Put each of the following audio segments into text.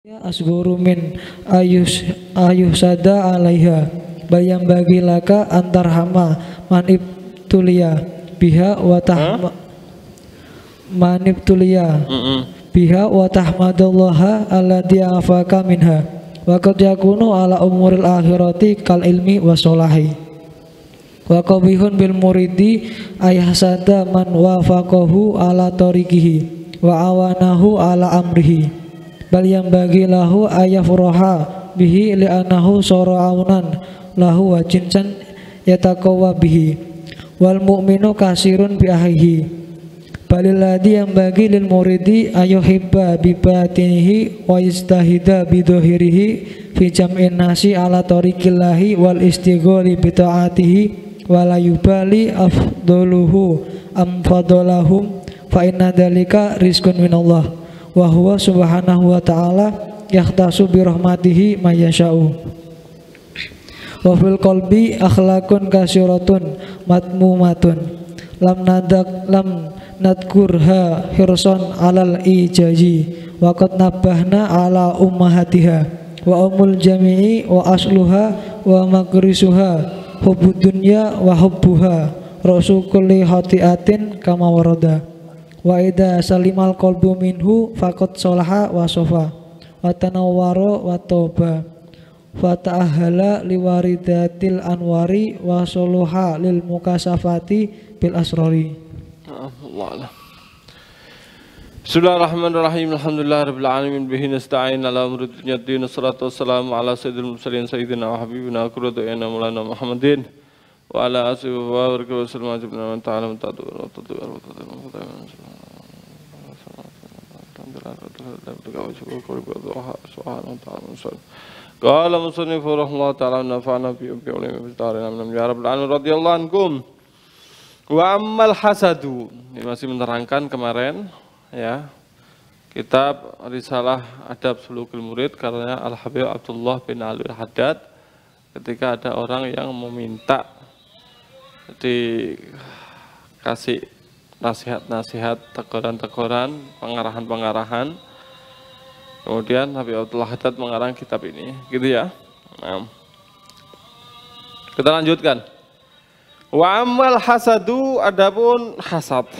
Ya asguru min ayuh sada alaiha bayam bagi laka antar hama manib tulia biha watah manib tulia biha watahmadallaha alladhi afaka minha wa qad yakunu ala umuril akhirati kal ilmi wasolahi wa qabihun bil muridi ayah sada man wafaqahu ala tariqihi wa awanahu ala amrihi bal yang bagi lahu ayafroha bihi li'anahu sora'aunan lahu wa jinsan yatakawa bihi wal mu'minu kasirun bi'ahihi balilladhi yang bagi lil muridi ayuhibba bibatinihi wa istahida bidohirihi fi jam'in nasi ala tariqillahi wal istigholi bita'atihi walayubali afdoluhu amfadolahum fa inna dalika rizkun minallah wa huwa subhanahu wa ta'ala yakhtasu bi rahmatihi may yasha'u wa fil qalbi akhlaqun kasiratun matmumatun lam nadkurha hirson alal ijaji wa qad nabbahna ala ummahatiha wa umul jami'i wa asluha wa magrisuha hubbud dunya wa hubbuha rasu kulli hatiatin kama warada wa idza salimal qalbu minhu faqad salaha wa sofa wa tanawwara wa toba wa ta'ahala liwaridatil anwari wa suluha lil mukasafati bil asrari. Allah. Bismillahirrahmanirrahim. Alhamdulillahirabbil alamin bihi nasta'in ala umuri dunya din wassalatu wassalamu ala sayyidil mursalin sayyidina wa habibina qurratu a'yunina maulana Muhammadin wa ala alihi wa sahbihi wa sallam ajma'in wa ta'ala wa qala musannif rahimahullah ta'ala nafa'ana bi ulumi ya rabbal alamin radhiyallahu ankum wa ammal hasadu. Ini masih menerangkan kemarin ya kitab Risalah Adab Sulukul Murid karena Al-Habib Abdullah bin Ali Al-Haddad ketika ada orang yang meminta dikasih nasihat-nasihat, teguran-teguran, pengarahan-pengarahan. Kemudian Habib Abdullah Haddad mengarang kitab ini, gitu ya. Nah, kita lanjutkan. Wa amal hasadu, adapun hasad.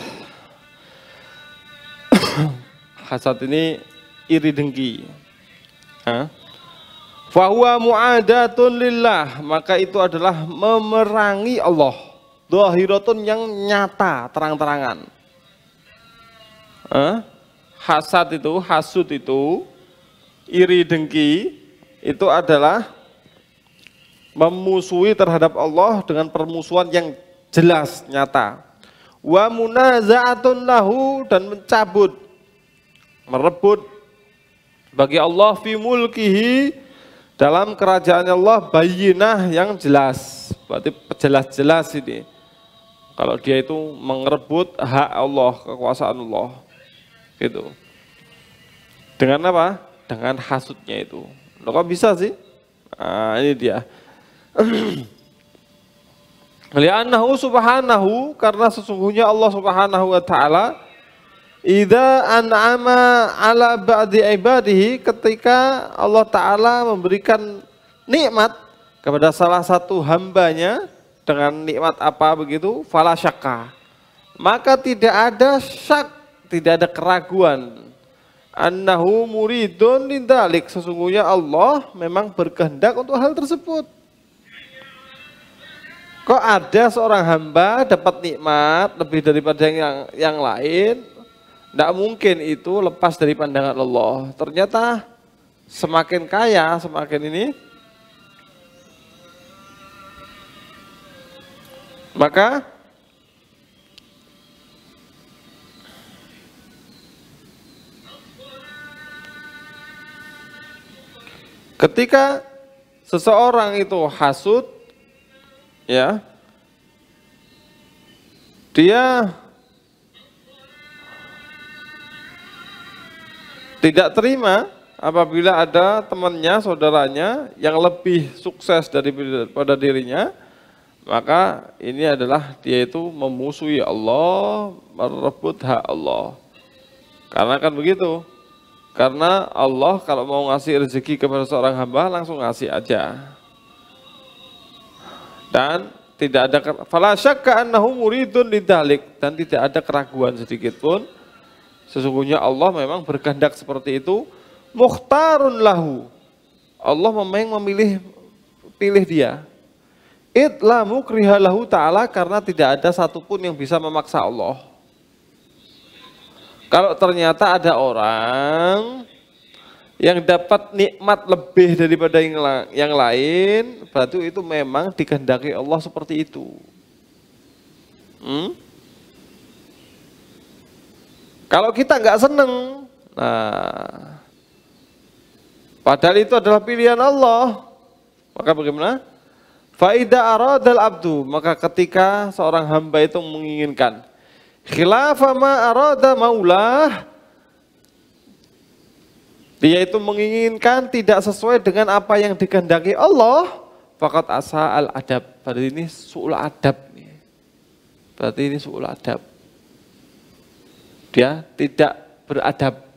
Hasad ini iri dengki. Fahuwa mu'adatun lillah, maka itu adalah memerangi Allah. Dhahiratun yang nyata, terang-terangan. Hasad itu, hasud itu, iri dengki itu adalah memusuhi terhadap Allah dengan permusuhan yang jelas, nyata. Wa munaza'atun lahu, dan mencabut, merebut bagi Allah fi mulkihi, dalam kerajaan Allah, bayyinah yang jelas. Berarti jelas-jelas ini. Kalau dia itu mengerebut hak Allah, kekuasaan Allah. Gitu. Dengan apa? Dengan hasudnya itu. Loh, kok bisa sih? Nah, ini dia. Li'annahu subhanahu, karena sesungguhnya Allah subhanahu wa ta'ala idza an'ama ala ba'di ibadihi, ketika Allah ta'ala memberikan nikmat kepada salah satu hambanya dengan nikmat apa begitu, fala syakka, maka tidak ada syak, tidak ada keraguan, annahu muridun lindalik, sesungguhnya Allah memang berkehendak untuk hal tersebut. Kok ada seorang hamba dapat nikmat lebih daripada yang lain? Tidak mungkin itu lepas dari pandangan Allah. Ternyata semakin kaya, semakin ini, maka ketika seseorang itu hasud, ya, dia tidak terima apabila ada temannya, saudaranya yang lebih sukses daripada dirinya, maka ini adalah dia itu memusuhi Allah, merebut hak Allah. Karena kan begitu, Karena Allah kalau mau ngasih rezeki kepada seorang hamba langsung ngasih aja. Dan tidak ada fala syakka annahu muridun lidzalik, dan tidak ada keraguan sedikit pun sesungguhnya Allah memang berkehendak seperti itu. Mukhtarun lahu, Allah memang pilih dia. Idla mukriha lahu ta'ala, karena tidak ada satupun yang bisa memaksa Allah. Kalau ternyata ada orang yang dapat nikmat lebih daripada yang lain, berarti itu memang dikehendaki Allah seperti itu. Kalau kita nggak seneng, nah, padahal itu adalah pilihan Allah, maka bagaimana? Faida aradal abdu, maka ketika seorang hamba itu menginginkan khilafa ma arada maulah, dia itu menginginkan tidak sesuai dengan apa yang dikehendaki Allah, faqad asa al adab, berarti ini su'ul adab. Berarti ini su'ul adab. Dia tidak beradab.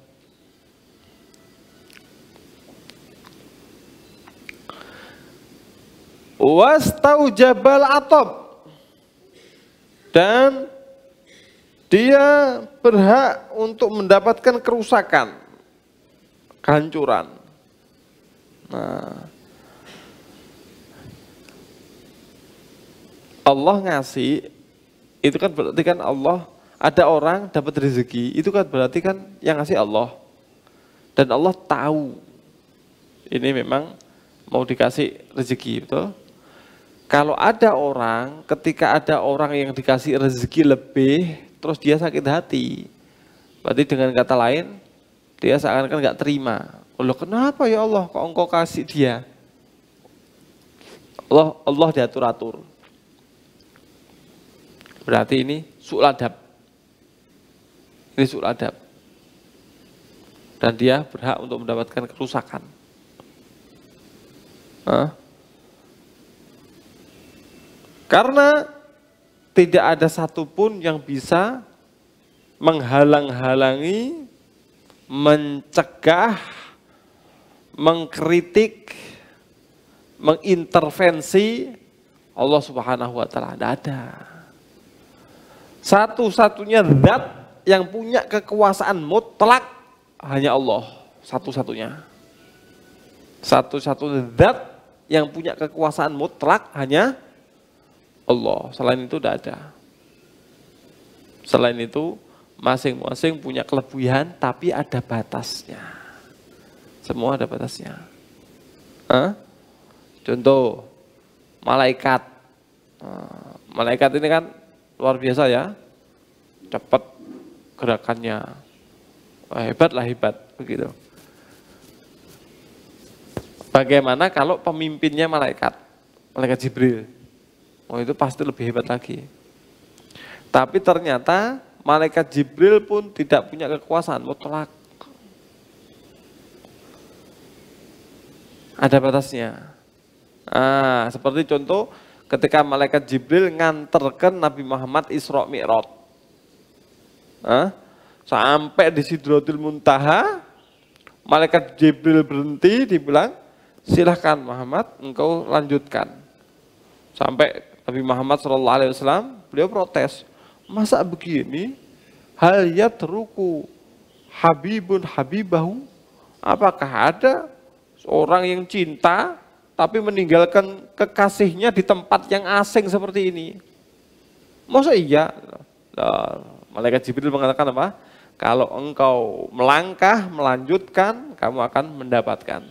Wastaujabal atab, dan dia berhak untuk mendapatkan kerusakan, kehancuran. Nah, Allah ngasih, itu kan berarti kan Allah, ada orang dapat rezeki, itu kan berarti kan yang ngasih Allah. Dan Allah tahu ini memang mau dikasih rezeki, betul? Kalau ada orang, ketika ada orang yang dikasih rezeki lebih, terus dia sakit hati, berarti dengan kata lain, dia seakan-akan nggak terima. Allah, kenapa ya Allah kok engkau kasih dia? Allah diatur-atur. Berarti ini su'ul adab. Ini su'ul adab. Dan dia berhak untuk mendapatkan kerusakan. Karena tidak ada satupun yang bisa menghalang-halangi, mencegah, mengkritik, mengintervensi Allah Subhanahu wa Ta'ala. Tidak ada. Satu-satunya zat yang punya kekuasaan mutlak hanya Allah. Satu-satunya. Satu-satunya zat yang punya kekuasaan mutlak hanya Allah. Selain itu tidak ada. Selain itu masing-masing punya kelebihan tapi ada batasnya. Semua ada batasnya. Contoh malaikat. Malaikat ini kan luar biasa ya. Cepat gerakannya. Hebat begitu. Bagaimana kalau pemimpinnya malaikat Jibril? Oh, itu pasti lebih hebat lagi. Tapi ternyata malaikat Jibril pun tidak punya kekuasaan mutlak. Ada batasnya. Seperti contoh ketika malaikat Jibril nganterkan Nabi Muhammad Isra Mi'raj. Sampai di Sidratul Muntaha, malaikat Jibril berhenti, dibilang, silahkan Muhammad, engkau lanjutkan. Sampai Nabi Muhammad SAW, beliau protes, masa begini, hal yatruku habibun habibahu, apakah ada orang yang cinta, tapi meninggalkan kekasihnya di tempat yang asing seperti ini? Masa iya? Malaikat Jibril mengatakan apa? Kalau engkau melangkah, melanjutkan, kamu akan mendapatkan.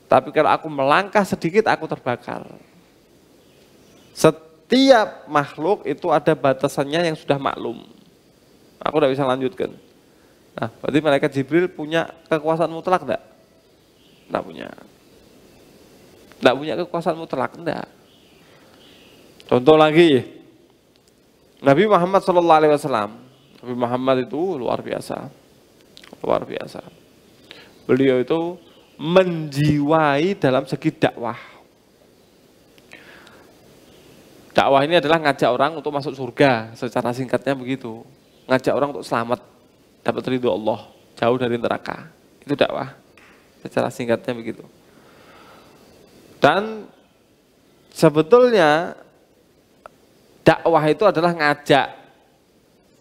Tapi kalau aku melangkah sedikit, aku terbakar. Setiap makhluk itu ada batasannya yang sudah maklum. Aku tidak bisa lanjutkan. Nah, berarti malaikat Jibril punya kekuasaan mutlak enggak? Tidak punya. Tidak punya kekuasaan mutlak, enggak. Contoh lagi, Nabi Muhammad SAW. Nabi Muhammad itu luar biasa. Luar biasa. Beliau itu menjiwai dalam segi dakwah. Dakwah ini adalah ngajak orang untuk masuk surga, secara singkatnya begitu. Ngajak orang untuk selamat, dapat ridho Allah, jauh dari neraka. Itu dakwah. Secara singkatnya begitu. Dan sebetulnya dakwah itu adalah ngajak.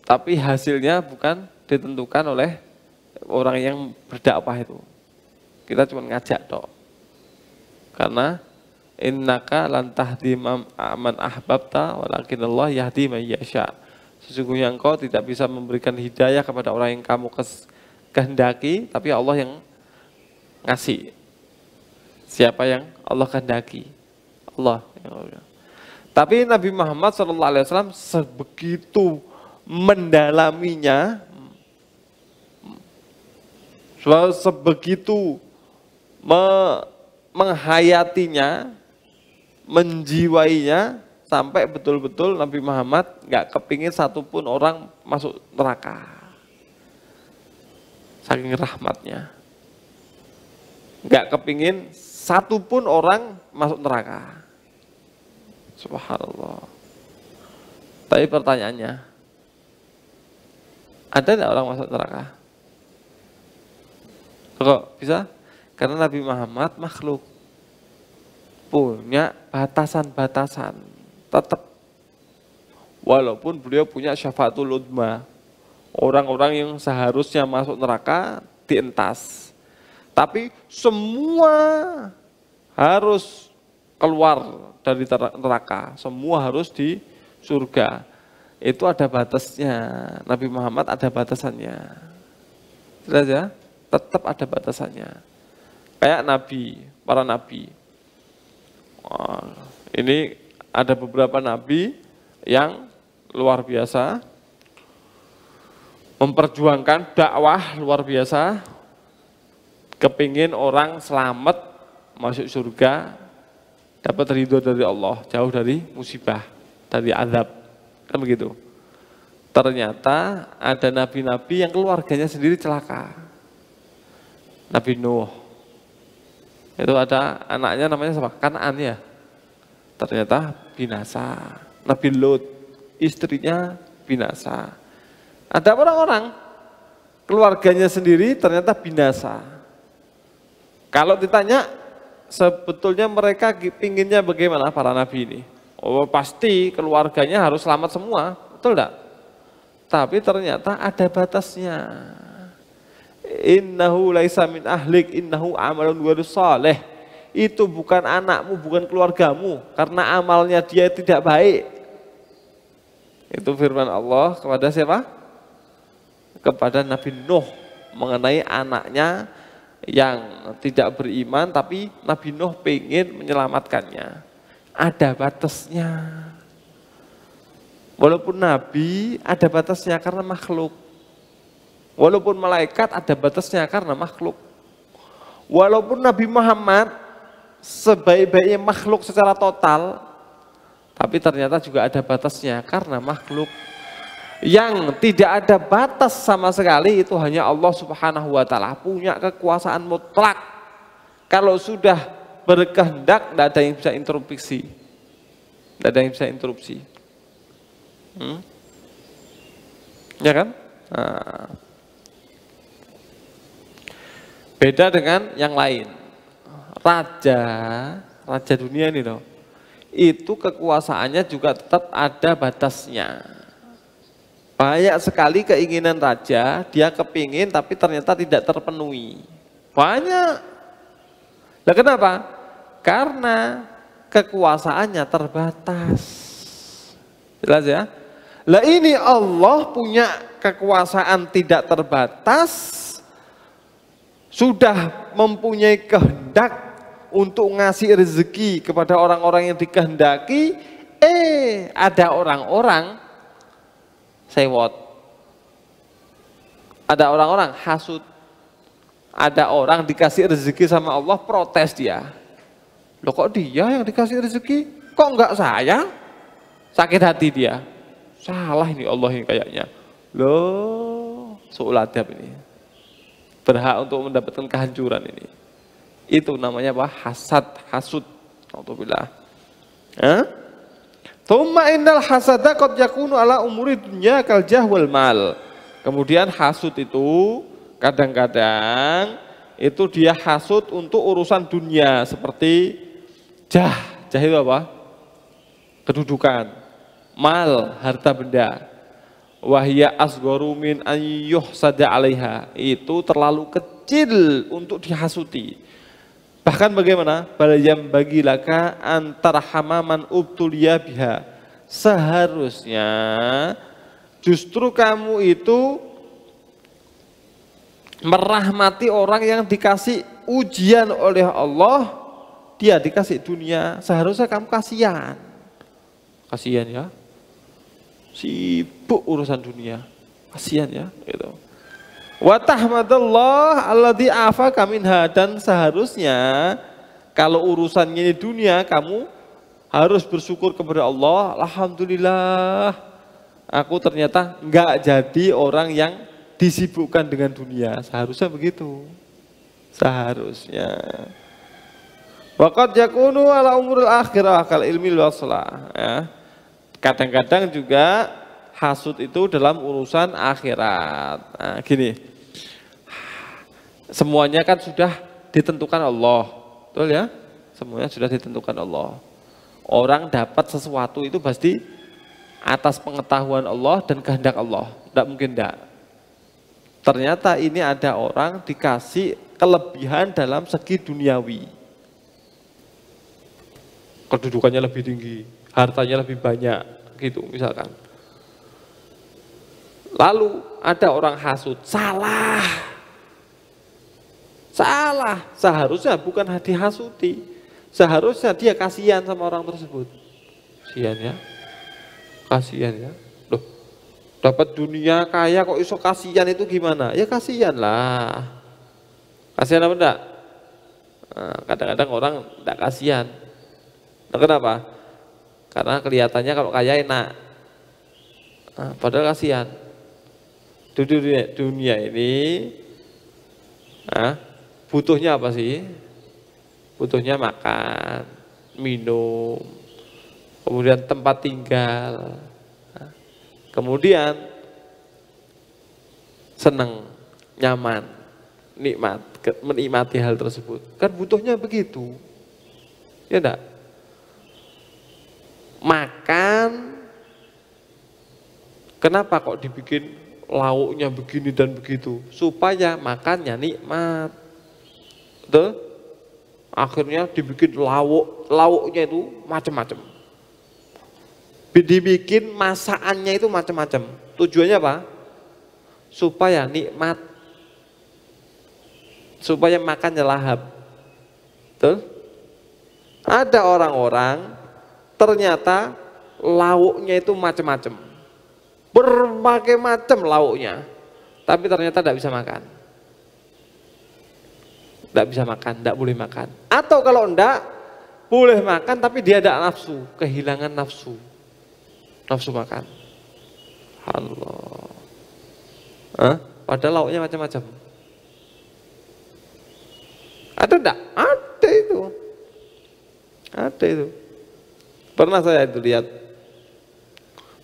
Tapi hasilnya bukan ditentukan oleh orang yang berdakwah itu. Kita cuma ngajak toh. Karena innaka lan tahdi man ahbabta walakin Allah yahdi man yasha. Sesungguhnya engkau tidak bisa memberikan hidayah kepada orang yang kamu kehendaki, tapi Allah yang ngasih. Siapa yang Allah kehendaki? Allah. Tapi Nabi Muhammad SAW sebegitu mendalaminya, sebegitu menghayatinya, menjiwainya, sampai betul-betul Nabi Muhammad nggak kepingin satupun orang masuk neraka. Saking rahmatnya. Nggak kepingin satupun orang masuk neraka. Subhanallah. Tapi pertanyaannya, ada nggak orang masuk neraka? Kok bisa? Karena Nabi Muhammad makhluk, punya batasan-batasan, tetap. Walaupun beliau punya syafaatul udma, orang-orang yang seharusnya masuk neraka dientas. Tapi semua harus keluar dari neraka, semua harus di surga. Itu ada batasnya. Nabi Muhammad ada batasannya. Jelas ya? Tetap ada batasannya. Kayak nabi, para nabi. Ini ada beberapa nabi yang luar biasa, memperjuangkan dakwah luar biasa, kepingin orang selamat masuk surga, dapat ridho dari Allah, jauh dari musibah, dari azab, kan begitu. Ternyata ada nabi-nabi yang keluarganya sendiri celaka. Nabi Nuh, itu ada anaknya namanya siapa? Kanaan ya. Ternyata binasa. Nabi Lut, istrinya binasa. Ada orang-orang keluarganya sendiri ternyata binasa. Kalau ditanya sebetulnya mereka pinginnya bagaimana para nabi ini? Oh pasti keluarganya harus selamat semua, betul enggak? Tapi ternyata ada batasnya. Innahu laisa min ahlik, innahu amalun ghairu shalih. Itu bukan anakmu, bukan keluargamu, karena amalnya dia tidak baik. Itu firman Allah kepada siapa? Kepada Nabi Nuh mengenai anaknya yang tidak beriman, tapi Nabi Nuh pengen menyelamatkannya. Ada batasnya. Walaupun Nabi ada batasnya karena makhluk. Walaupun malaikat ada batasnya karena makhluk. Walaupun Nabi Muhammad sebaik-baiknya makhluk secara total, tapi ternyata juga ada batasnya karena makhluk. Yang tidak ada batas sama sekali itu hanya Allah Subhanahu wa ta'ala, punya kekuasaan mutlak. Kalau sudah berkehendak, tidak ada yang bisa interupsi. Tidak ada yang bisa interupsi. Ya kan? Nah. Beda dengan yang lain. Raja dunia ini loh, itu kekuasaannya juga tetap ada batasnya. Banyak sekali keinginan raja, dia kepingin tapi ternyata tidak terpenuhi. Banyak. Nah kenapa? Karena kekuasaannya terbatas. Jelas ya? Lah ini Allah punya kekuasaan tidak terbatas, sudah mempunyai kehendak untuk ngasih rezeki kepada orang-orang yang dikehendaki, ada orang-orang sewot, ada orang-orang hasud, ada orang dikasih rezeki sama Allah protes dia. Loh kok dia yang dikasih rezeki, kok enggak saya? Sakit hati dia. Salah ini Allah yang kayaknya. Loh, su'uladab ini. Berhak untuk mendapatkan kehancuran ini. Itu namanya apa? Hasud. Alhamdulillah. Tsumma innal hasada qad yakunu ala umuri dunya kal jah wal mal. Kemudian hasud itu kadang-kadang itu dia hasud untuk urusan dunia seperti jah itu apa? Kedudukan, mal, harta benda. Wahya asgharu min an yuhsada 'alaiha, itu terlalu kecil untuk dihasuti. Bahkan bagaimana? Bal yam bagi laka antar hamaman ubtuliya biha. Seharusnya justru kamu itu merahmati orang yang dikasih ujian oleh Allah, dia dikasih dunia, seharusnya kamu kasihan. Kasihan ya. Sibuk urusan dunia, kasihan ya gitu. Wa tahmadallah alladzi afaka minha, dan seharusnya kalau urusannya ini dunia kamu harus bersyukur kepada Allah, alhamdulillah aku ternyata enggak jadi orang yang disibukkan dengan dunia. Seharusnya begitu. Seharusnya. Waqad yakunu ala umuril akhirah kal ilmi waslah ya. Kadang-kadang juga hasud itu dalam urusan akhirat. Nah, gini, semuanya kan sudah ditentukan Allah, betul ya? Semuanya sudah ditentukan Allah. Orang dapat sesuatu itu pasti atas pengetahuan Allah dan kehendak Allah. Tidak mungkin tidak. Ternyata ini ada orang dikasih kelebihan dalam segi duniawi. Kedudukannya lebih tinggi, hartanya lebih banyak, gitu misalkan. Lalu ada orang hasud, salah, seharusnya bukan dihasuti, seharusnya dia kasihan sama orang tersebut. Kasihan ya, loh, dapat dunia kaya kok iso kasihan, itu gimana? Ya kasihan lah, kasihan apa enggak? Nah, kadang-kadang orang enggak kasihan. Nah, kenapa? Karena kelihatannya kalau kaya enak, nah, padahal kasihan. Dunia ini, nah, butuhnya apa sih? Butuhnya makan, minum, kemudian tempat tinggal, nah, kemudian senang, nyaman, nikmat, menikmati hal tersebut. Kan butuhnya begitu, ya enggak? Makan, kenapa kok dibikin lauknya begini dan begitu? Supaya makannya nikmat. Betul? Akhirnya dibikin lauknya itu macam-macam. Dibikin masakannya itu macam-macam. Tujuannya apa? Supaya nikmat. Supaya makannya lahap. Betul? Ada orang-orang ternyata lauknya itu macam-macam, berbagai macam lauknya, tapi ternyata tidak bisa makan, tidak boleh makan. Atau kalau enggak boleh makan, tapi dia tidak nafsu, kehilangan nafsu makan. Allah, padahal lauknya macam-macam. Ada enggak? Ada itu. Pernah saya itu lihat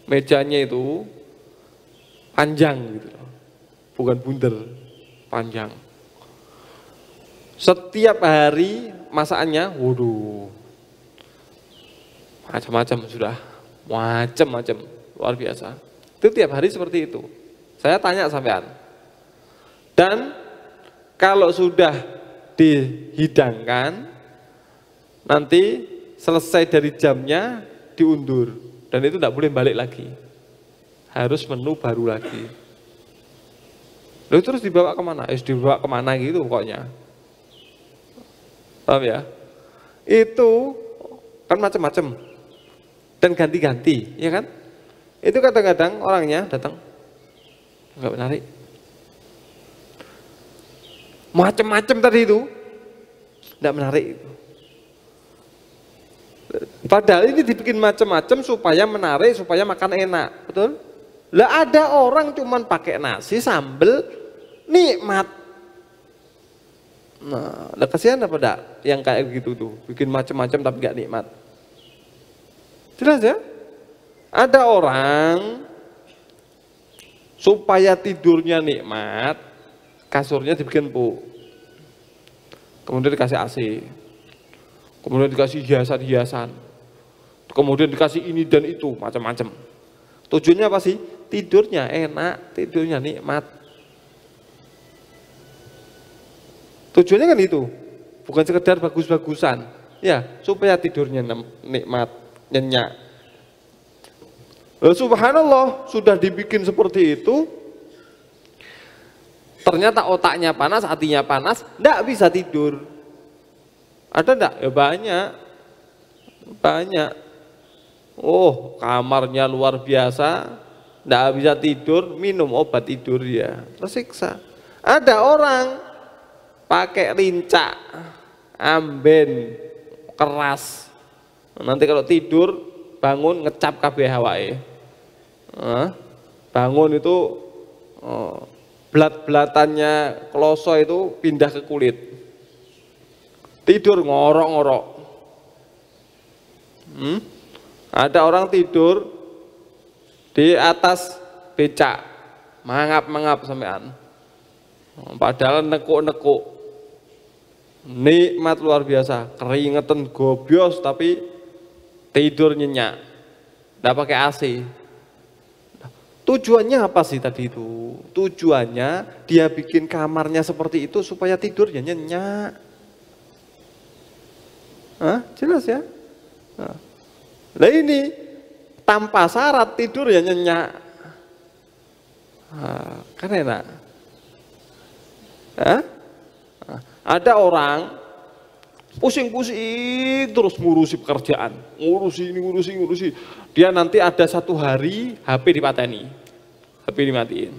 mejanya itu panjang gitu, bukan bundar, panjang. Setiap hari masakannya, waduh, macam-macam sudah, macam-macam, luar biasa. Itu tiap hari seperti itu. Saya tanya sampean. Dan kalau sudah dihidangkan, nanti selesai dari jamnya diundur, dan itu tidak boleh balik lagi, harus menu baru lagi. Lalu terus dibawa kemana? Dibawa kemana gitu pokoknya, paham ya? Itu kan macam-macam dan ganti-ganti, ya kan? Itu kadang-kadang orangnya datang nggak menarik, macam-macam tadi itu nggak menarik. Padahal ini dibikin macam-macam supaya menarik, supaya makan enak, betul? Lah ada orang cuman pakai nasi sambel nikmat. Nah, lah kasihan apa enggak yang kayak gitu tuh, bikin macam-macam tapi nggak nikmat. Jelas ya? Ada orang supaya tidurnya nikmat, kasurnya dibikin empuk. kemudian dikasih AC, kemudian dikasih hiasan-hiasan, kemudian dikasih ini dan itu, macam-macam. Tujuannya apa sih? Tidurnya enak, tidurnya nikmat. Tujuannya kan itu, bukan sekedar bagus-bagusan, ya supaya tidurnya nikmat, nyenyak. Subhanallah, sudah dibikin seperti itu, ternyata otaknya panas, hatinya panas, enggak bisa tidur. Ada enggak? Ya banyak. Oh, kamarnya luar biasa, enggak bisa tidur, minum obat tidur ya, tersiksa. Ada orang pakai rincak, amben, keras. Nanti kalau tidur, bangun ngecap kabeh awake. Bangun itu belat-belatannya kloso itu pindah ke kulit. Tidur ngorok-ngorok. Ada orang tidur di atas becak, mangap-mangap sampean. Padahal nekuk-nekuk. Nikmat luar biasa, keringetan gobios tapi tidur nyenyak. Nggak pakai AC. Tujuannya apa sih tadi itu? Tujuannya dia bikin kamarnya seperti itu supaya tidurnya nyenyak. Jelas ya? Nah ini tanpa syarat tidur ya nyenyak. Kan enak. Ada orang pusing-pusing terus ngurusi pekerjaan, ngurusi. Dia nanti ada satu hari HP dipateni, HP dimatiin.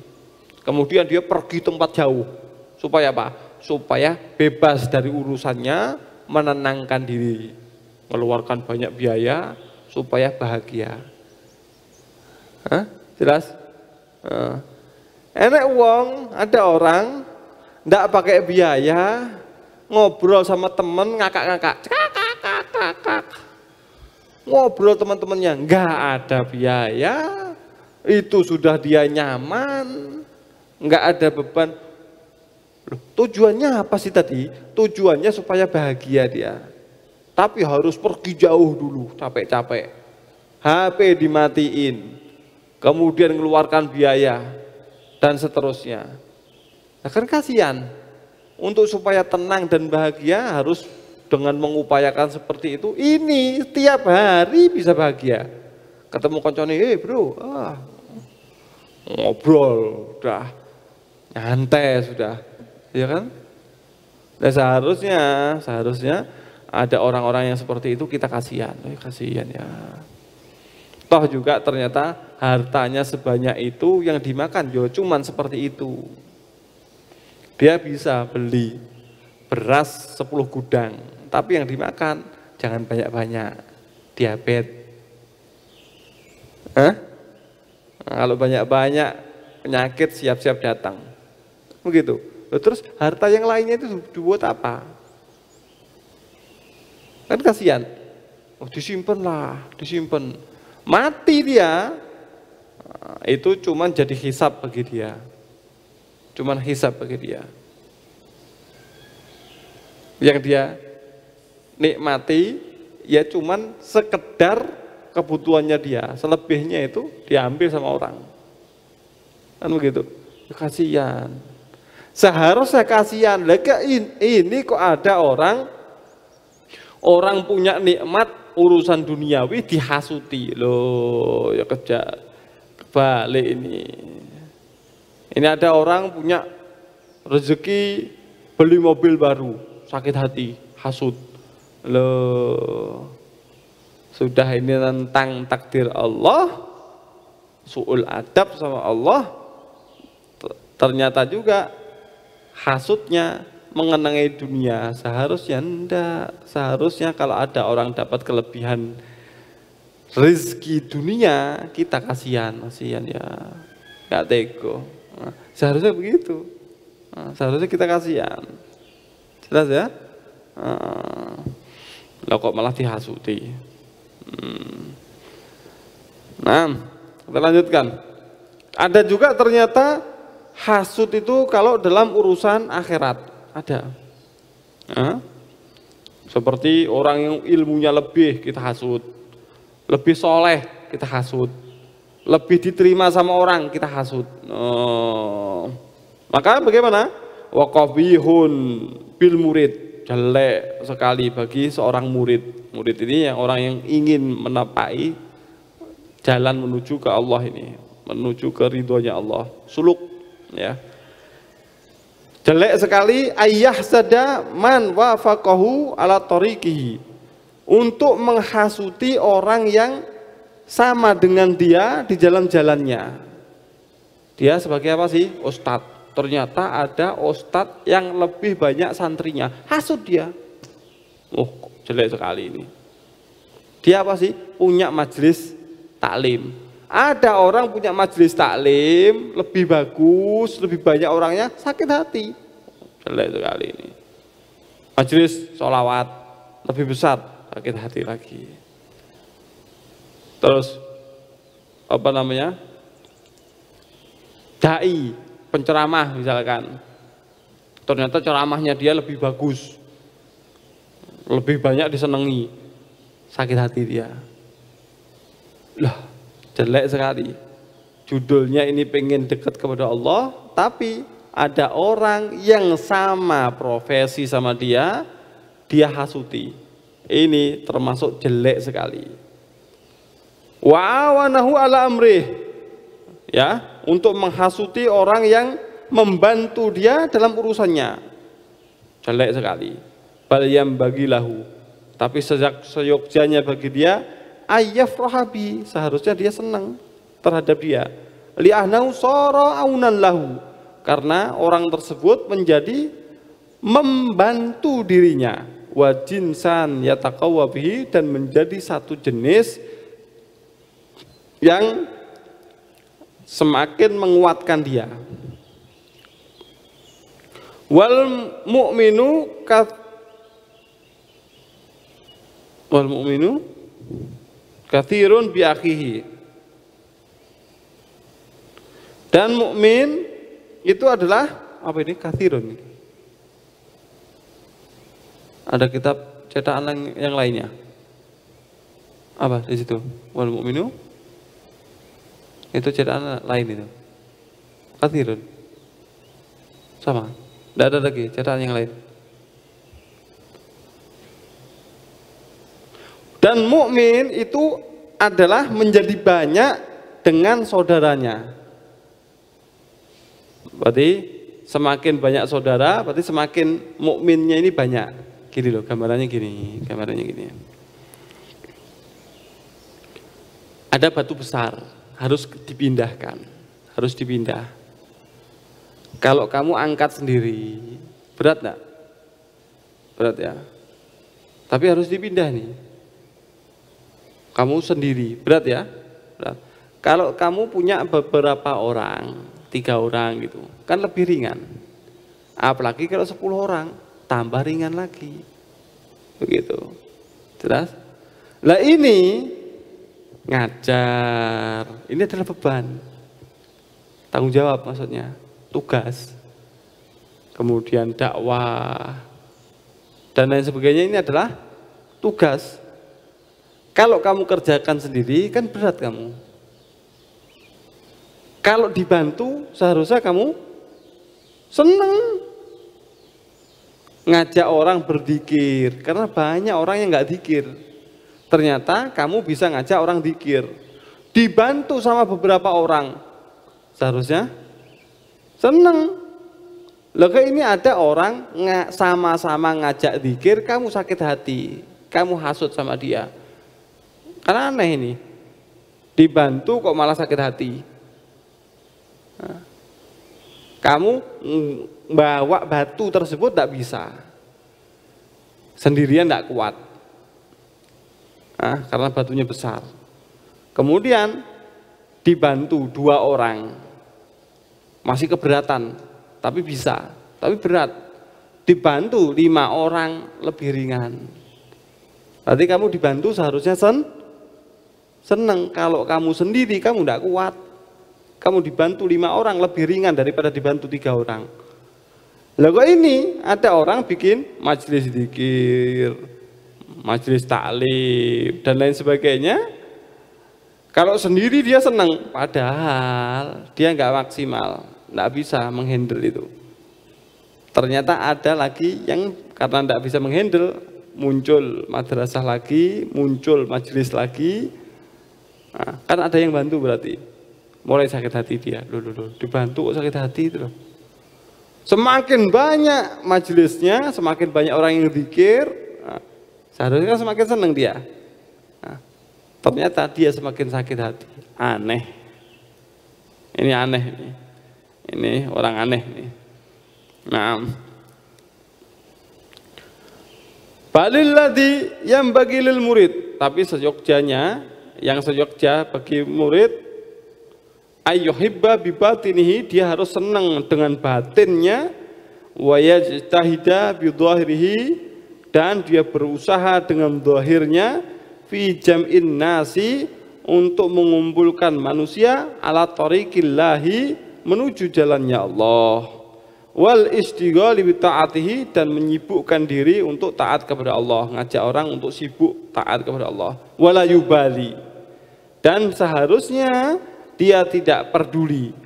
Kemudian dia pergi tempat jauh, supaya apa? Supaya bebas dari urusannya, menenangkan diri, mengeluarkan banyak biaya, supaya bahagia. Jelas? Enak uang, ada orang ndak pakai biaya, ngobrol sama temen ngakak-ngakak, ngobrol teman-temannya, nggak ada biaya, itu sudah dia nyaman, nggak ada beban. Loh, tujuannya apa sih tadi? Tujuannya supaya bahagia dia, tapi harus pergi jauh dulu, capek-capek, HP dimatiin, kemudian mengeluarkan biaya dan seterusnya. Nah kan kasihan, untuk supaya tenang dan bahagia harus dengan mengupayakan seperti itu. Ini tiap hari bisa bahagia. Ketemu koncone, bro, ngobrol, udah nyantai sudah, ya kan? Nah seharusnya ada orang-orang yang seperti itu kita kasihan, kasihan ya. Toh juga ternyata hartanya sebanyak itu yang dimakan yo cuman seperti itu. Dia bisa beli beras 10 gudang, tapi yang dimakan jangan banyak-banyak, diabetes. Kalau banyak-banyak penyakit siap-siap datang. Begitu. Terus harta yang lainnya itu dibuat apa? Kan kasihan. Disimpan. Mati dia, itu cuman jadi hisab bagi dia. Yang dia nikmati ya cuman sekedar kebutuhannya dia, selebihnya itu diambil sama orang. Kan begitu. Kasihan. Seharusnya kasihan. Ini kok ada orang punya nikmat urusan duniawi dihasuti. Loh, ya kerja kebalik ini. Ini ada orang punya rezeki beli mobil baru, sakit hati, hasut. Loh, sudah ini tentang takdir Allah, su'ul adab sama Allah, ternyata juga hasutnya mengenangi dunia. Seharusnya enggak, seharusnya kalau ada orang dapat kelebihan rezeki dunia, kita kasihan ya, gak tego. Seharusnya begitu. Seharusnya kita kasihan. Jelas ya? Lah kok malah dihasuti. Nah, kita lanjutkan. Ada juga ternyata hasut itu kalau dalam urusan akhirat. Ada. Seperti orang yang ilmunya lebih kita hasut, lebih soleh kita hasut, lebih diterima sama orang kita hasut. Maka bagaimana? Wa qabihun bil murid, jelek sekali bagi seorang murid. Murid ini yang orang yang ingin menapai jalan menuju ke Allah ini, menuju ke ridhonya Allah, suluk ya. Jelek sekali ayah sada man wafaqahu ala tariqihi, untuk menghasuti orang yang sama dengan dia di jalan-jalannya. Dia sebagai apa sih? Ustadz. Ternyata ada ustadz yang lebih banyak santrinya, hasut dia. Oh, jelek sekali ini. Dia apa sih? Punya majelis taklim. Ada orang punya majelis taklim lebih bagus, lebih banyak orangnya, sakit hati. Jelek sekali ini. Majelis sholawat lebih besar, sakit hati lagi. Terus apa namanya? Dai, penceramah misalkan. Ternyata ceramahnya dia lebih bagus, lebih banyak disenangi, sakit hati dia. Lah, jelek sekali. Judulnya ini pengen dekat kepada Allah, tapi ada orang yang sama profesi sama dia, dia hasuti. Ini termasuk jelek sekali. Wa awanahu ala amrih, ya, untuk menghasuti orang yang membantu dia dalam urusannya. Jelek sekali. Bal yang bagilahu, tapi seyogjanya bagi dia ayyafrahabi, seharusnya dia senang terhadap dia. Li'ahnahu sara aunan lahu, karena orang tersebut menjadi membantu dirinya. Wa jinsan yataqawwa bihi, dan menjadi satu jenis yang semakin menguatkan dia. Wal mu'minu kathirun bi akhihi, dan mukmin itu adalah apa ini? Kathirun. Ada kitab cetakan yang lainnya. Apa di situ? Wal mu'minu itu cetakan lain itu. Kathirun. Sama. Tidak ada lagi cetakan yang lain. Dan mukmin itu adalah menjadi banyak dengan saudaranya. Berarti semakin banyak saudara, berarti semakin mukminnya ini banyak. Gini loh, gambarannya gini. Ada batu besar, harus dipindahkan, harus dipindah. Kalau kamu angkat sendiri, berat enggak? Berat ya. Tapi harus dipindah nih. Kamu sendiri, berat ya? Berat. Kalau kamu punya beberapa orang, 3 orang gitu, kan lebih ringan. Apalagi kalau 10 orang, tambah ringan lagi. Begitu. Jelas? Lah ini ngajar, ini adalah beban. Tanggung jawab maksudnya, tugas. Kemudian dakwah dan lain sebagainya, ini adalah tugas. Kalau kamu kerjakan sendiri kan berat kamu. Kalau dibantu seharusnya kamu senang. Ngajak orang berzikir, karena banyak orang yang nggak zikir. Ternyata kamu bisa ngajak orang zikir. Dibantu sama beberapa orang, seharusnya senang. Lalu ini ada orang sama-sama ngajak zikir, kamu sakit hati, kamu hasut sama dia. Karena aneh ini, dibantu kok malah sakit hati. Nah, kamu bawa batu tersebut tidak bisa, sendirian tidak kuat. Nah, karena batunya besar. Kemudian dibantu 2 orang, masih keberatan, tapi bisa, tapi berat. Dibantu 5 orang lebih ringan. Berarti kamu dibantu seharusnya senang. Kalau kamu sendiri kamu tidak kuat. Kamu dibantu 5 orang lebih ringan daripada dibantu 3 orang. Lah kok ini ada orang bikin majelis zikir, majelis taklim dan lain sebagainya. Kalau sendiri dia senang, padahal dia nggak maksimal, nggak bisa menghandle itu. Ternyata ada lagi yang karena nggak bisa menghandle, muncul madrasah lagi, muncul majelis lagi. Nah, kan ada yang bantu berarti. Mulai sakit hati dia, loh, dibantu kok sakit hati itu loh. Semakin banyak majelisnya, semakin banyak orang yang zikir, nah, seharusnya semakin senang dia. Nah, ternyata dia semakin sakit hati. Aneh. Ini aneh nih. Ini orang aneh nih. Nah, balilladzi yang bagi lil murid, tapi seyogjanya, yang seyogja bagi murid, ayyuhibba bibatinihi, dia harus senang dengan batinnya, wa yajtahida bidhahirihi, dan dia berusaha dengan zahirnya, fi jam'in nasi, untuk mengumpulkan manusia ala tariqillahi, menuju jalannya Allah, wal istighali bi ta'atihi, dan menyibukkan diri untuk taat kepada Allah, ngajak orang untuk sibuk taat kepada Allah, wala yubali, dan seharusnya dia tidak peduli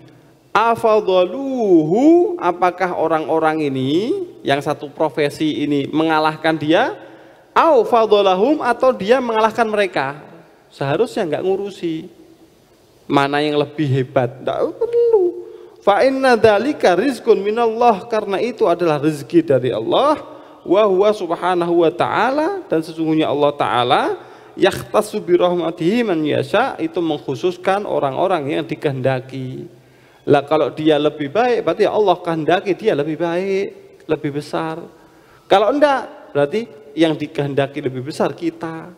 afadhaluhu, apakah orang-orang ini yang satu profesi ini mengalahkan dia, au fadhalahum, atau dia mengalahkan mereka. Seharusnya nggak ngurusi mana yang lebih hebat, nggak perlu. Fa inna dzalika rizqun minallah, karena itu adalah rezeki dari Allah, wa huwa subhanahu wa ta'ala, dan sesungguhnya Allah Ta'ala yakhtassu bi rahmatihi man yasha, itu mengkhususkan orang-orang yang dikehendaki. Lah kalau dia lebih baik, berarti Allah kehendaki dia lebih baik, lebih besar. Kalau enggak, berarti yang dikehendaki lebih besar kita.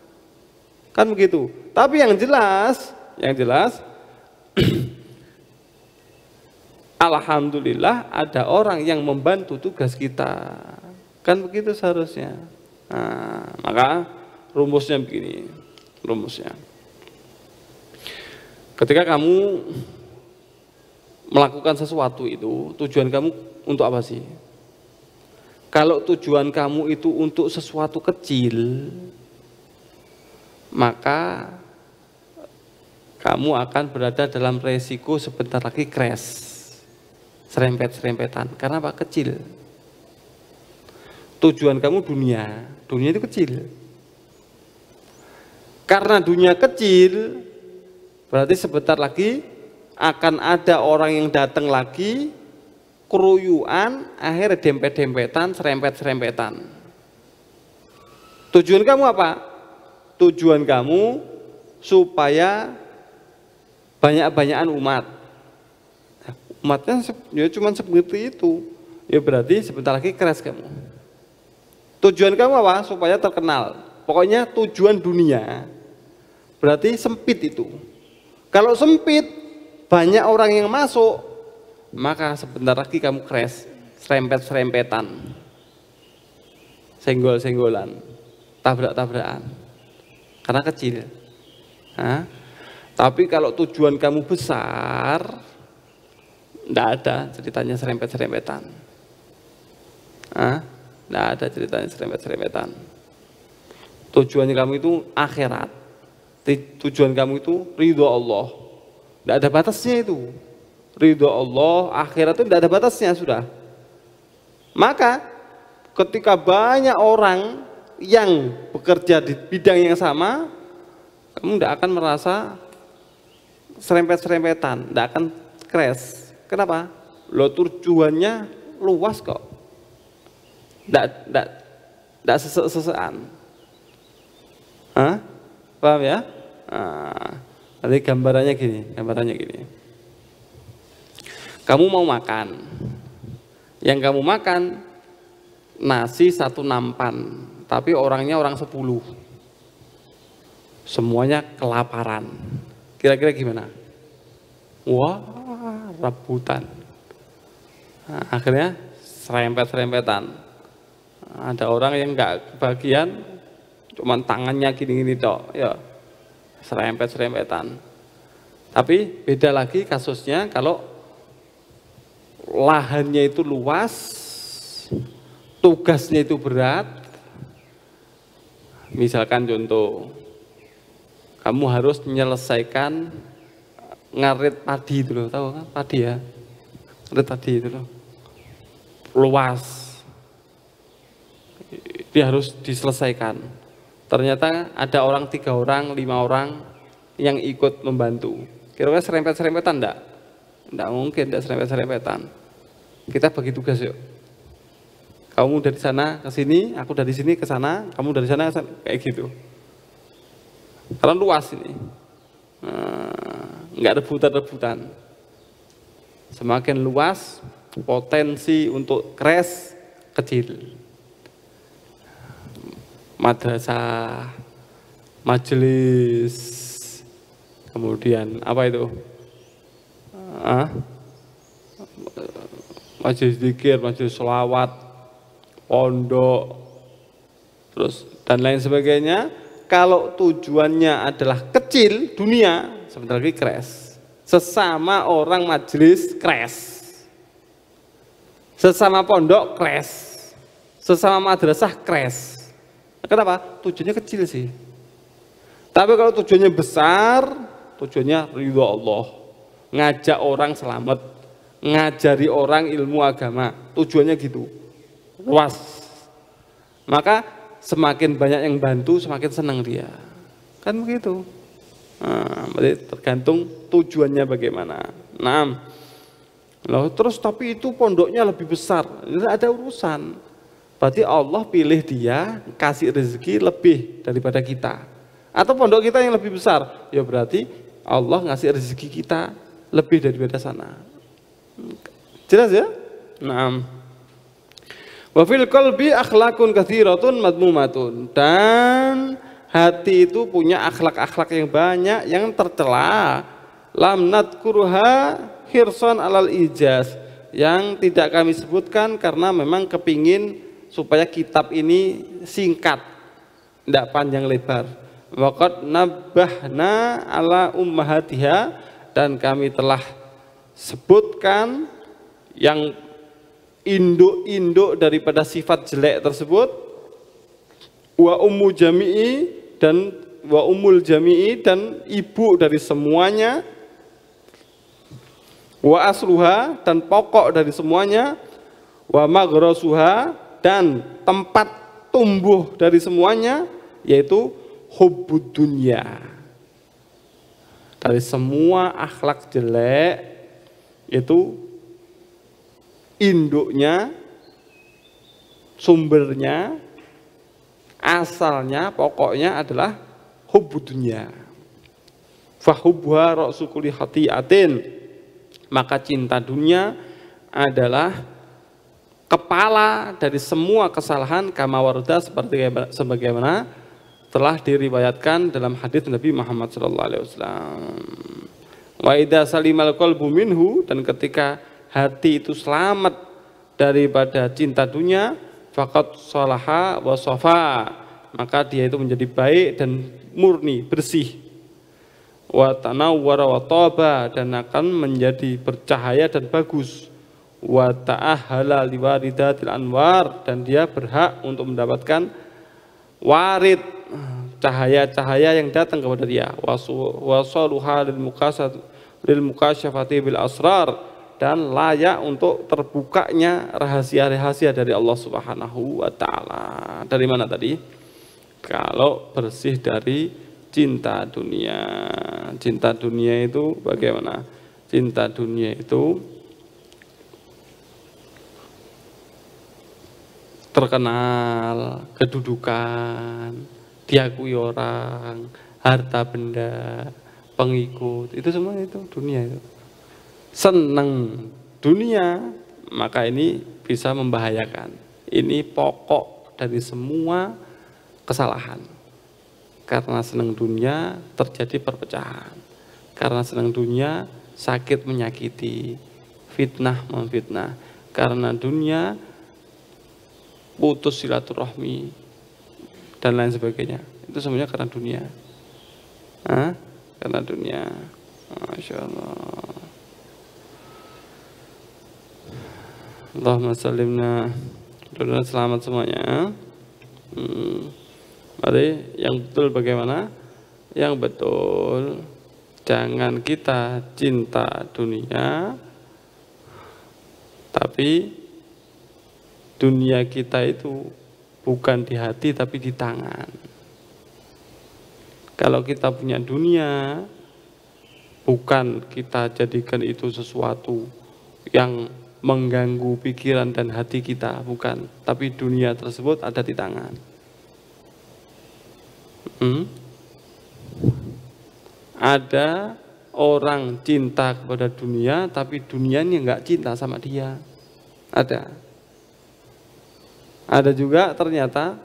Kan begitu. Tapi yang jelas alhamdulillah ada orang yang membantu tugas kita. Kan begitu seharusnya. Nah, maka rumusnya begini, rumusnya. Ketika kamu melakukan sesuatu itu, tujuan kamu untuk apa sih? Kalau tujuan kamu itu untuk sesuatu kecil, maka kamu akan berada dalam resiko sebentar lagi crash, serempet-serempetan. Karena apa? Kecil. Tujuan kamu dunia itu kecil. Karena dunia kecil, berarti sebentar lagi akan ada orang yang datang lagi, keruyuan, akhirnya dempet-dempetan, serempet-serempetan. Tujuan kamu apa? Tujuan kamu supaya banyak-banyakan umat. Umatnya ya cuma seperti itu. Ya berarti sebentar lagi keras kamu. Tujuan kamu apa? Supaya terkenal. Pokoknya tujuan dunia. Berarti sempit itu. Kalau sempit, banyak orang yang masuk, maka sebentar lagi kamu crash, serempet-serempetan, senggol-senggolan, tabrak-tabrakan, karena kecil. Hah? Tapi kalau tujuan kamu besar, tidak ada ceritanya serempet-serempetan. Tidak ada ceritanya serempet-serempetan. Tujuannya kamu itu akhirat. Tujuan kamu itu ridho Allah. Tidak ada batasnya itu. Ridho Allah, akhirat itu tidak ada batasnya sudah. Maka ketika banyak orang yang bekerja di bidang yang sama, kamu tidak akan merasa serempet-serempetan, tidak akan crash. Kenapa? Lo tujuannya luas kok. Tidak sesek-sesekan. Paham ya? Nanti gambarannya gini. Kamu mau makan, yang kamu makan nasi 1 nampan, tapi orangnya orang 10, semuanya kelaparan. Kira-kira gimana? Wah, rebutan. Nah, akhirnya serempet-serempetan. Ada orang yang nggak kebagian, cuman tangannya gini-gini tok, ya serempet-serempetan. Tapi beda lagi kasusnya kalau lahannya itu luas, tugasnya itu berat. Misalkan contoh, kamu harus menyelesaikan ngarit padi itu loh, tahu kan padi ya? Ngarit padi itu loh, luas, dia harus diselesaikan. Ternyata ada orang 3 orang, 5 orang yang ikut membantu. Kira-kira serempet-serempetan enggak? Enggak mungkin, enggak serempet-serempetan. Kita bagi tugas yuk. Kamu dari sana ke sini, aku dari sini ke sana, kamu dari sana ke sana, kayak gitu. Karena luas ini. Enggak rebutan-rebutan. Semakin luas, potensi untuk crash kecil. Madrasah, majelis, kemudian apa itu? Majelis zikir, majelis sholawat, pondok, terus dan lain sebagainya. Kalau tujuannya adalah kecil dunia, sebentar lagi crash. Sesama orang majelis crash, sesama pondok crash, sesama madrasah crash. Kenapa? Tujuannya kecil sih. Tapi kalau tujuannya besar, tujuannya ridho Allah, ngajak orang selamat, ngajari orang ilmu agama, tujuannya gitu, luas. Maka semakin banyak yang bantu, semakin senang dia. Kan begitu. Berarti tergantung tujuannya bagaimana. Nah, loh, terus tapi itu pondoknya lebih besar, tidak ada urusan. Berarti Allah pilih dia, kasih rezeki lebih daripada kita. Atau pondok kita yang lebih besar, ya berarti Allah ngasih rezeki kita lebih daripada sana. Jelas ya? Naam. Wa fil qalbi akhlaqun katsiratun madmumatun. Dan hati itu punya akhlak-akhlak yang banyak yang tercela. Lam nadkuruha hirsan alal ijaz, yang tidak kami sebutkan karena memang kepingin supaya kitab ini singkat, tidak panjang lebar. Waqad nabbahna ala ummahatiha, dan kami telah sebutkan yang induk-induk daripada sifat jelek tersebut. Wa ummu jami'i, dan wa ummul jami'i, dan ibu dari semuanya. Wa asluha, dan pokok dari semuanya. Wa maghrasuha, dan tempat tumbuh dari semuanya, yaitu hubbud dunya. Dari semua akhlak jelek itu induknya, sumbernya, asalnya, pokoknya adalah hubbud dunya. Fahubha ra'su kulli khati'atin, maka cinta dunia adalah kepala dari semua kesalahan, kama warda, seperti sebagaimana telah diriwayatkan dalam hadis Nabi Muhammad SAW. Wa idza salimal qalbu minhu, dan ketika hati itu selamat daripada cinta dunia, faqad shalaha wa safa, maka dia itu menjadi baik dan murni, bersih. Wa tanawwara wa taba, dan akan menjadi bercahaya dan bagus. Wa ta'ahala liwaridatil anwar, dan dia berhak untuk mendapatkan warid, cahaya-cahaya yang datang kepada dia. Wasaluha lil mukasyafati bil asrar, dan layak untuk terbukanya rahasia-rahasia dari Allah Subhanahu wa taala. Dari mana tadi? Kalau bersih dari cinta dunia. Cinta dunia itu bagaimana? Cinta dunia itu terkenal, kedudukan, diakui orang, harta benda, pengikut, itu semua itu dunia itu. Senang dunia, maka ini bisa membahayakan. Ini pokok dari semua kesalahan. Karena senang dunia terjadi perpecahan. Karena senang dunia sakit menyakiti, fitnah memfitnah. Karena dunia putus silaturahmi dan lain sebagainya. Itu semuanya karena dunia. Karena dunia. Masya Allah. Allahumma sallimna Mudah-mudahan selamat semuanya. Mari yang betul bagaimana? Yang betul, jangan kita cinta dunia, tapi dunia kita itu bukan di hati tapi di tangan. Kalau kita punya dunia, bukan kita jadikan itu sesuatu yang mengganggu pikiran dan hati kita, bukan. Tapi dunia tersebut ada di tangan. Ada orang cinta kepada dunia, tapi dunianya nggak cinta sama dia. Ada juga ternyata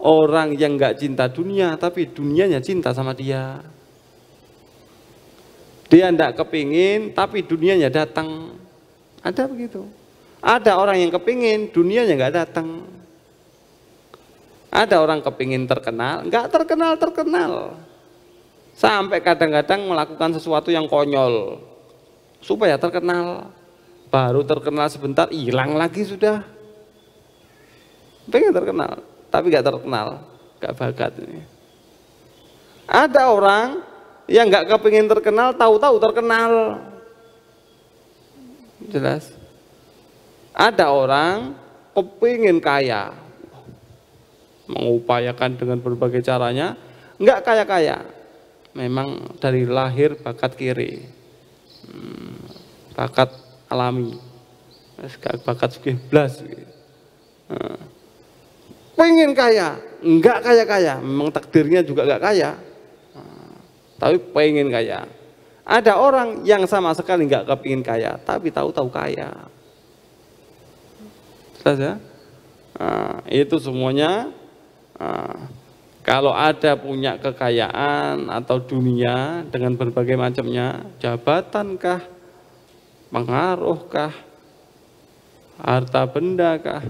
orang yang nggak cinta dunia, tapi dunianya cinta sama dia. Dia nggak kepingin, tapi dunianya datang. Ada begitu. Ada orang yang kepingin, dunianya nggak datang. Ada orang kepingin terkenal, nggak terkenal. Sampai kadang-kadang melakukan sesuatu yang konyol supaya terkenal. Baru terkenal sebentar, hilang lagi sudah. Pengen terkenal, tapi nggak terkenal, nggak bakat ini. Ada orang yang nggak kepingin terkenal, tahu-tahu terkenal. Jelas. Ada orang kepingin kaya, mengupayakan dengan berbagai caranya, nggak kaya-kaya. Memang dari lahir bakat kiri, bakat alami, bakat sugih blas. Pengen kaya, enggak kaya-kaya, memang takdirnya juga enggak kaya, tapi pengen kaya. Ada orang yang sama sekali enggak kepingin kaya, tapi tahu-tahu kaya. Jelas ya? Itu semuanya. Kalau ada punya kekayaan atau dunia dengan berbagai macamnya, jabatankah, pengaruhkah, harta bendakah,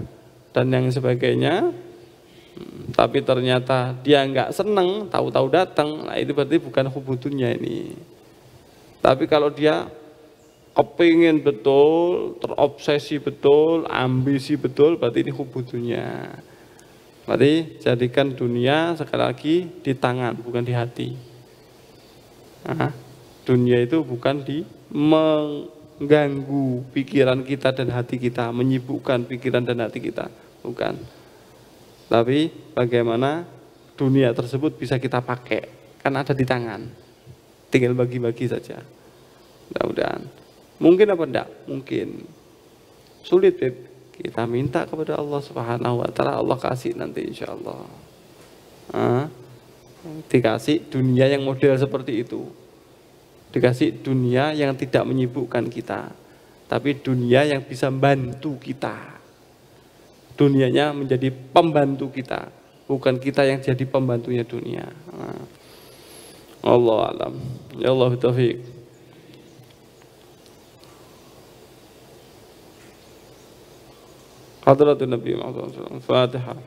dan yang sebagainya, tapi ternyata dia nggak seneng, tahu-tahu datang, nah itu berarti bukan hubudunya ini. Tapi kalau dia kepingin betul, terobsesi betul, ambisi betul, berarti ini hubudunya. Berarti jadikan dunia sekali lagi di tangan, bukan di hati. Dunia itu bukan di mengganggu pikiran kita dan hati kita, menyibukkan pikiran dan hati kita, bukan. Tapi bagaimana dunia tersebut bisa kita pakai, kan ada di tangan, tinggal bagi-bagi saja. Mudah-mudahan. Mungkin apa enggak? Mungkin. Sulit, Beb. Kita minta kepada Allah Subhanahu wa Ta'ala, Allah kasih nanti insya Allah. Dikasih dunia yang model seperti itu. Dikasih dunia yang tidak menyibukkan kita, tapi dunia yang bisa membantu kita. Dunianya menjadi pembantu kita, bukan kita yang jadi pembantunya dunia. Allah alam. Ya Allah taufiq. Hadratin Nabi Muhammad SAW. Fatihah.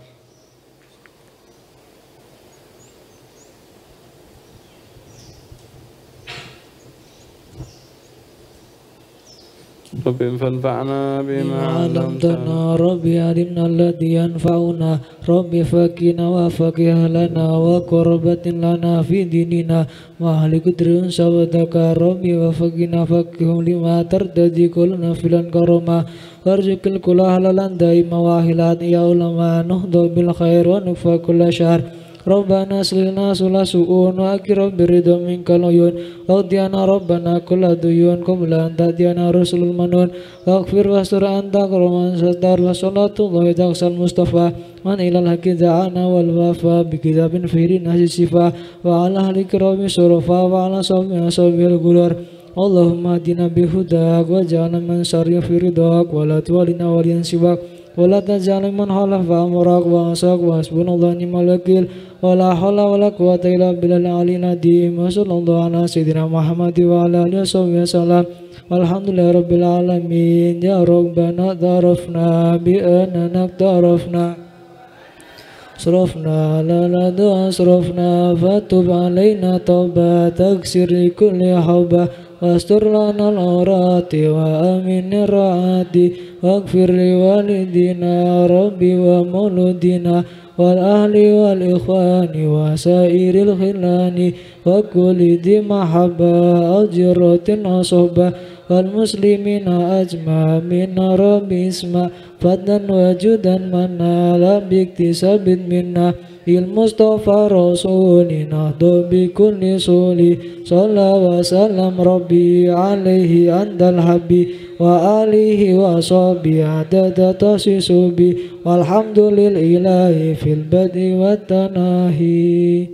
Rabbi fanfa'na bima 'allamtana Rabbi alimna alladhi yanfa'una Rabbi faqina wa faqih lana wa qurbatin lana fi dinina wa ahli qudrin sawadaka Rabbi wa faqina faqihum lima tardadi kulna filan karama warzuqil kula halalan daima wa hilat ya ulama nuhdu bil khair wa nufa kulla syahr Rabbana aslina sulasu'un wa akirab biridu minkal uyun Waqtiana Rabbana kulla duyun Qubla anta diana rasulul manun Waqfir wastur anta kuruman satar Wa salatullahi taqsal mustafa Man ilal haqi da'ana wal wafa Bi kitabin firin nasi sifa Wa ala ahli kirami surufa Wa ala sahbihi sahbihi gulur Allahumma adina bihudak Wa ja'ana man syarya firidak Wa la tuwalina waliyan sibak Wa la taj'al man halafa amurak Wa asak wa hasbunallah ni'mal wakil Wala hawla wala quwwata illa billahil aliyyil azim. Wassallallahu ala sayyidina Muhammad wa ala alihi wasallam. Walhamdulillahi rabbil alamin. Ya Rabbana tarafna bi annana tarafna صرفنا لنا أسرفنا فتب علينا توبة تكسر لكل حوبة واستر لنا العورات وآمن الرعات واغفر لوالدينا ربي ومولودنا والأهل والإخوان وسائر الخلان وكل ذي محبة أجرة وصحبة والمسلمين أجمع من ربي اسمع فضلا وجودا منا لا باكتساب منا المصطفى رسولنا بكل سولي صلى وسلم ربي عليه عند الحبي وآله وصحبه عدد تخصيص بي والحمد لله في البدء والتناهي.